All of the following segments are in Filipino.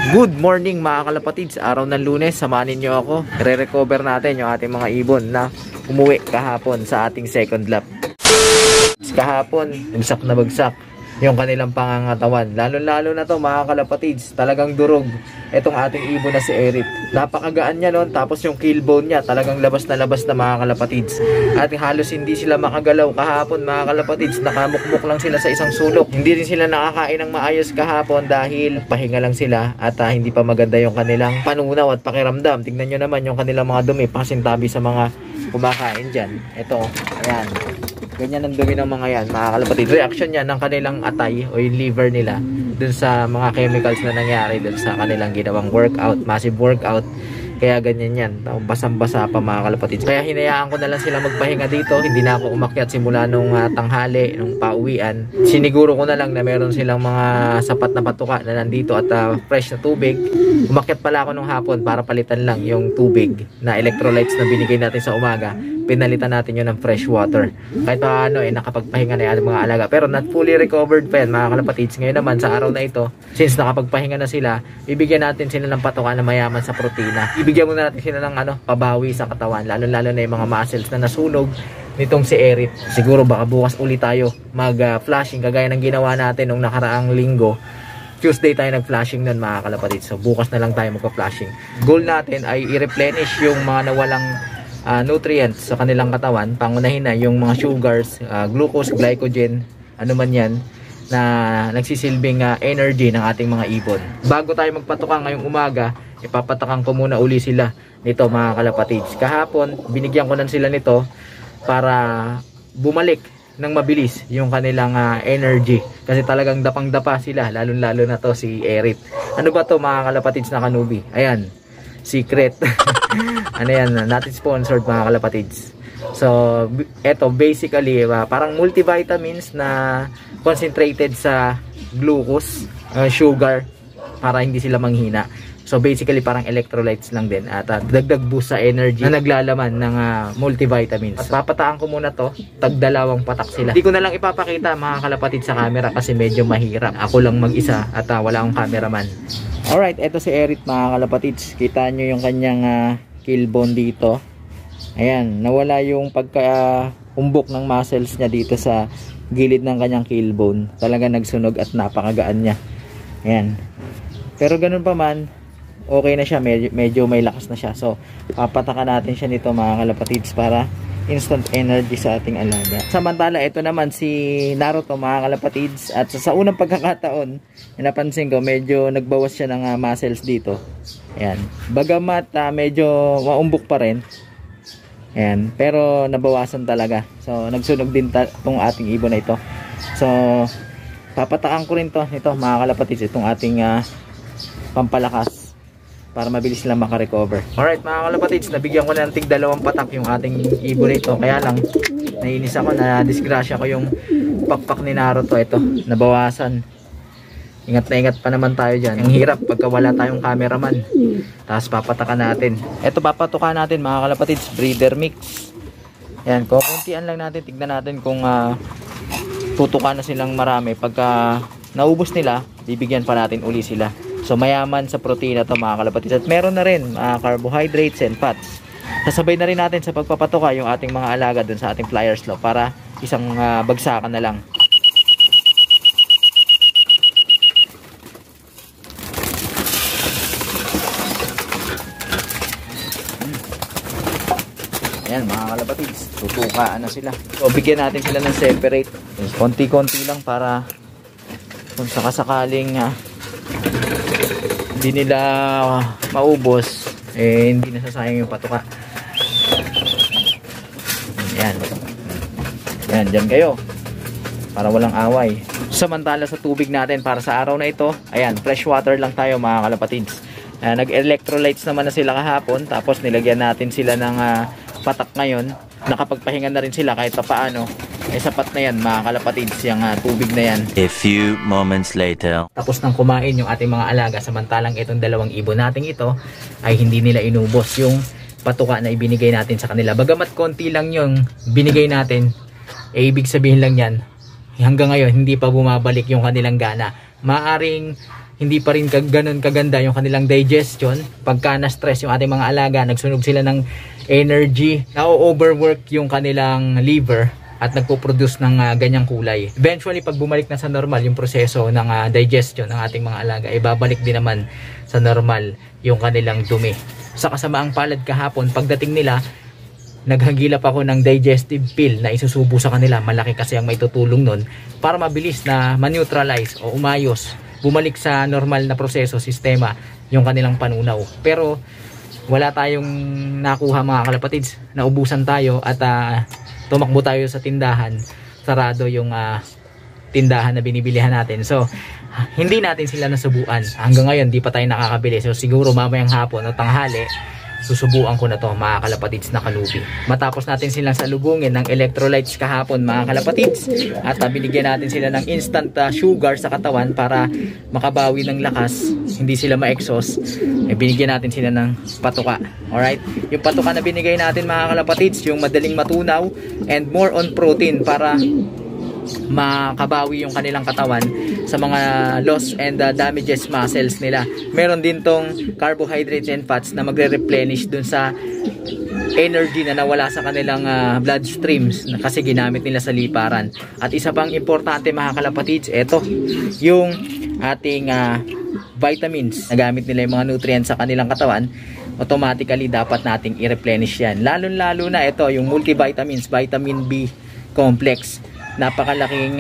Good morning mga kalapatids, araw ng Lunes, samahan niyo ako. Re-recover natin yung ating mga ibon na umuwi kahapon sa ating second lap. Kahapon, bagsak na bagsak yung kanilang pangangatawan. Lalo na to mga kalapatids, talagang durog itong ating ibon na si Erit. Napakagaan niya nun, tapos yung killbone niya talagang labas na mga kalapatids. At halos hindi sila makagalaw kahapon mga kalapatids, nakamukmuk lang sila sa isang sulok. Hindi rin sila nakakain ng maayos kahapon dahil pahinga lang sila at hindi pa maganda yung kanilang panunaw at pakiramdam. Tingnan nyo naman yung kanilang mga dumi, pasintabi sa mga kumakain dyan. Ito, ayan. Ganyan ang dumi ng mga yan, mga kalapatid. Reaction yan ng kanilang atay o yung liver nila dun sa mga chemicals na nangyari dun sa kanilang ginawang workout, massive workout. Kaya ganyan yan, basang-basa pa mga kalapatid. Kaya hinayaan ko na lang sila magpahinga dito. Hindi na ako umakyat simula nung tanghali, nung pauwian. Siniguro ko na lang na meron silang mga sapat na patuka na nandito at fresh na tubig. Umakyat pala ako nung hapon para palitan lang yung tubig na electrolytes na binigay natin sa umaga. Pinalitan natin yun ng fresh water. Kahit paano nakapagpahinga na yan mga alaga. Pero not fully recovered pa yan mga kalapatids. Ngayon naman sa araw na ito, since nakapagpahinga na sila, bibigyan natin sila ng patuka na mayaman sa protina. Ibigyan muna natin sila ng pabawi sa katawan. Lalo na yung mga muscles na nasunog nitong si Erit. Siguro baka bukas ulit tayo mag-flashing kagaya ng ginawa natin nung nakaraang linggo. Tuesday tayo nag-flashing nun mga kalapatids. So bukas na lang tayo magpa-flashing. Goal natin ay i-replenish yung mga nawalang nutrients sa kanilang katawan. Pangunahin na yung mga sugars, glucose, glycogen, ano man yan na nagsisilbing energy ng ating mga ibon. Bago tayo magpatuka ngayong umaga, ipapatakan ko muna uli sila nito mga kalapatids. Kahapon binigyan ko na sila nito para bumalik ng mabilis yung kanilang energy, kasi talagang dapang-dapa sila, lalo na to si Erit. Ano ba to mga kalapatids na kanubi? Ayan, secret. Ano yan, natin sponsored mga kalapatids. So eto basically parang multivitamins na concentrated sa glucose, sugar, para hindi sila manghina. So basically parang electrolytes lang din at dagdag boost sa energy na naglalaman ng multivitamins. At papataan ko muna to, tagdalawang patak sila. Hindi ko na lang ipapakita mga kalapatid sa camera kasi medyo mahirap. Ako lang mag-isa at wala akong cameraman. Alright, eto si Erit mga kalapatids. Kita nyo yung kanyang killbone dito. Ayan, nawala yung pagka-umbok ng muscles niya dito sa gilid ng kanyang killbone. Talaga nagsunog at napakagaan niya. Ayan. Pero ganun pa man, okay na siya, medyo may lakas na siya. So papatakan natin siya nito mga kalapatids para instant energy sa ating alaga. Samantala ito naman si Naruto mga kalapatids, at sa unang pagkakataon napansin ko medyo nagbawas siya ng muscles dito. Ayan, bagamat medyo maumbok pa rin, ayan, pero nabawasan talaga. So nagsunog din itong ating ibon na ito. So papatakan ko rin to nito mga kalapatids, itong ating pampalakas para mabilis sila makarecover. Alright mga kalapatids, nabigyan ko na ng tig-dalawang patak yung ating ibon ito. Kaya lang nainis ako, na disgrasya ko yung pakpak ni Naruto. Ito, nabawasan. Ingat na ingat pa naman tayo dyan. Ang hirap pagka wala tayong cameraman. Tapos papatakan natin. Ito, papatukan natin mga kalapatids, breeder mix. Yan, kukuntian lang natin. Tignan natin kung tutukan na silang marami. Pagka naubos nila, bibigyan pa natin uli sila. So mayaman sa protina to mga kalapatids, at meron na rin carbohydrates and fats. Sasabay na rin natin sa pagpapatuka yung ating mga alaga dun sa ating flyer slope para isang bagsakan na lang. Ayan mga kalapatids, tutukaan na sila. So bigyan natin sila ng separate, konti-konti lang para kung sakasakaling hindi nila maubos, hindi nasasayang yung patuka. Yan, yan, dyan kayo para walang away. Samantala sa tubig natin para sa araw na ito, ayan, fresh water lang tayo mga kalapatids. Nag-electrolytes naman na sila kahapon, tapos nilagyan natin sila ng patak ngayon. Nakapagpahinga na rin sila kahit pa paano. Sapat na yan mga kalapatids, yung tubig na yan. A few moments later. Tapos nang kumain yung ating mga alaga, samantalang itong dalawang ibon nating ito ay hindi nila inubos yung patuka na ibinigay natin sa kanila. Bagamat konti lang yung binigay natin, ibig sabihin lang yan, hanggang ngayon hindi pa bumabalik yung kanilang gana. Maaring hindi pa rin ganun kaganda yung kanilang digestion. Pagka na-stress yung ating mga alaga, nagsunog sila ng energy, na-overwork yung kanilang liver at nagpo-produce ng ganyang kulay. Eventually, pag bumalik na sa normal yung proseso ng digestion ng ating mga alaga, babalik din naman sa normal yung kanilang dumi. Sa kasamaang palad kahapon, pagdating nila, naghagilap ako ng digestive pill na isusubo sa kanila. Malaki kasi ang may tutulong nun para mabilis na ma-neutralize o umayos, bumalik sa normal na proseso, sistema, yung kanilang panunaw. Pero wala tayong nakuha mga kalapatids. Naubusan tayo at tumakbo tayo sa tindahan. Sarado yung tindahan na binibilihan natin. So, hindi natin sila nasubuan. Hanggang ngayon, di pa tayo nakakabili. So, siguro mamayang hapon o tanghali, susubuan ko na to mga kalapatids na kanubi. Matapos natin silang salubungin ng electrolytes kahapon mga kalapatids, at binigyan natin sila ng instant sugar sa katawan para makabawi ng lakas, hindi sila ma-exhaust, binigyan natin sila ng patuka. Alright? Yung patuka na binigay natin mga kalapatids, yung madaling matunaw and more on protein para makabawi yung kanilang katawan sa mga loss and damages muscles nila. Meron din tong carbohydrates and fats na magre-replenish dun sa energy na nawala sa kanilang bloodstreams kasi ginamit nila sa liparan. At isa pang importante mga kalapatids, eto yung ating vitamins. Nagamit nila yung mga nutrients sa kanilang katawan, automatically dapat nating i-replenish yan. Lalo na ito yung multivitamins, vitamin B complex. Napakalaking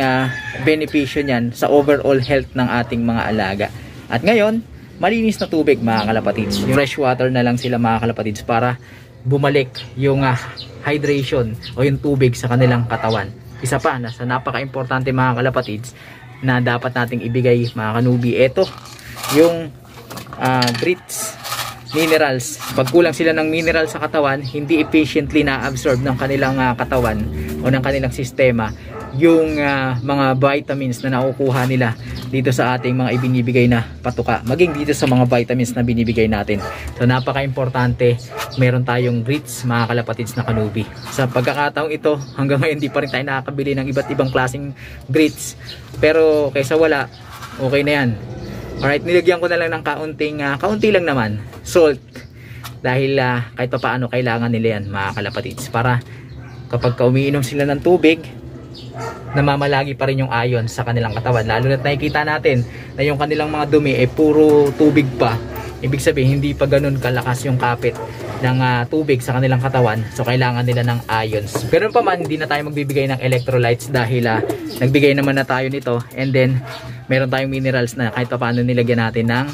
benepisyo niyan sa overall health ng ating mga alaga. At ngayon, malinis na tubig mga kalapatids. Yung fresh water na lang sila mga kalapatids para bumalik yung hydration o yung tubig sa kanilang katawan. Isa pa na sa napaka-importante mga kalapatids na dapat nating ibigay mga kanubi, ito yung grits, minerals. Pag kulang sila ng mineral sa katawan, hindi efficiently na-absorb ng kanilang katawan o ng kanilang sistema yung mga vitamins na nakukuha nila dito sa ating mga ibinibigay na patuka, maging dito sa mga vitamins na binibigay natin. So napaka-importante, meron tayong grits mga kalapatids na kanubi. Sa pagkakataong ito, hanggang ngayon di pa rin tayo nakakabili ng iba't ibang klaseng grits, pero kaysa wala, okay na yan. Alright, nilagyan ko na lang ng kaunti lang naman, salt. Dahil kahit pa paano kailangan nila yan mga kalapatids. Para kapag umiinom sila ng tubig, namamalagi pa rin yung iron sa kanilang katawan. Lalo na't nakikita natin na yung kanilang mga dumi ay puro tubig pa. Ibig sabihin, hindi pa ganun kalakas yung kapit ng tubig sa kanilang katawan. So, kailangan nila ng ions. Pero pa man, hindi na tayo magbibigay ng electrolytes dahil nagbigay naman na tayo nito. And then, meron tayong minerals na kahit pa paano nilagyan natin ng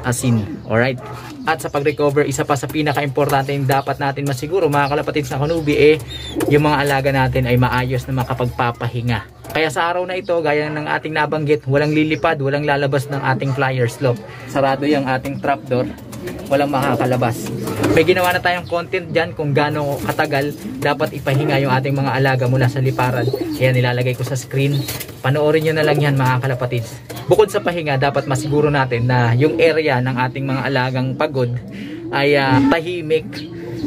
asin. Alright? At sa pag-recover, isa pa sa pinaka-importante yung dapat natin masiguro mga kalapatids na kanubi, yung mga alaga natin ay maayos na makapagpapahinga. Kaya sa araw na ito, gaya ng ating nabanggit, walang lilipad, walang lalabas ng ating flyer slope. Sarado yung ating trapdoor, walang makakalabas. May ginawa na tayong content dyan kung gaano katagal dapat ipahinga yung ating mga alaga mula sa liparan. Ayan, nilalagay ko sa screen. Panoorin nyo na lang yan mga kalapatids. Bukod sa pahinga, dapat masiguro natin na yung area ng ating mga alagang pagod ay tahimik,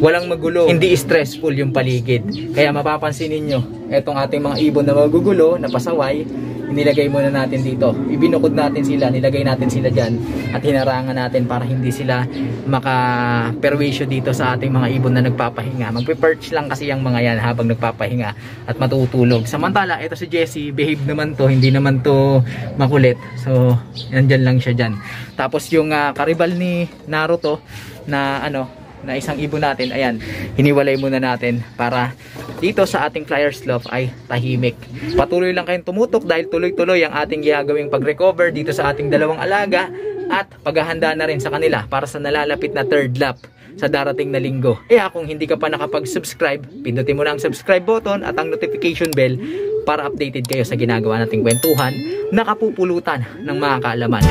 walang magulo, hindi stressful yung paligid. Kaya mapapansin ninyo, etong ating mga ibon na magugulo, na pasaway, nilagay muna natin dito. Ibinukod natin sila, nilagay natin sila dyan at hinarangan natin para hindi sila maka-perwisyo dito sa ating mga ibon na nagpapahinga. Magpe-perch lang kasi yung mga yan habang nagpapahinga at matutulog. Samantala, ito si Jessie, behave naman to, hindi naman to makulit. So, nandyan lang siya dyan. Tapos yung karibal ni Naruto na na isang ibon natin, ayan, hiniwalay muna natin para dito sa ating flyer slope ay tahimik. Patuloy lang kayong tumutok dahil tuloy-tuloy ang ating gagawing pag-recover dito sa ating dalawang alaga at paghahanda na rin sa kanila para sa nalalapit na third lap sa darating na linggo. Kaya kung hindi ka pa nakapag-subscribe, pindutin mo na ang subscribe button at ang notification bell para updated kayo sa ginagawa nating kwentuhan na kapupulutan ng mga kaalaman.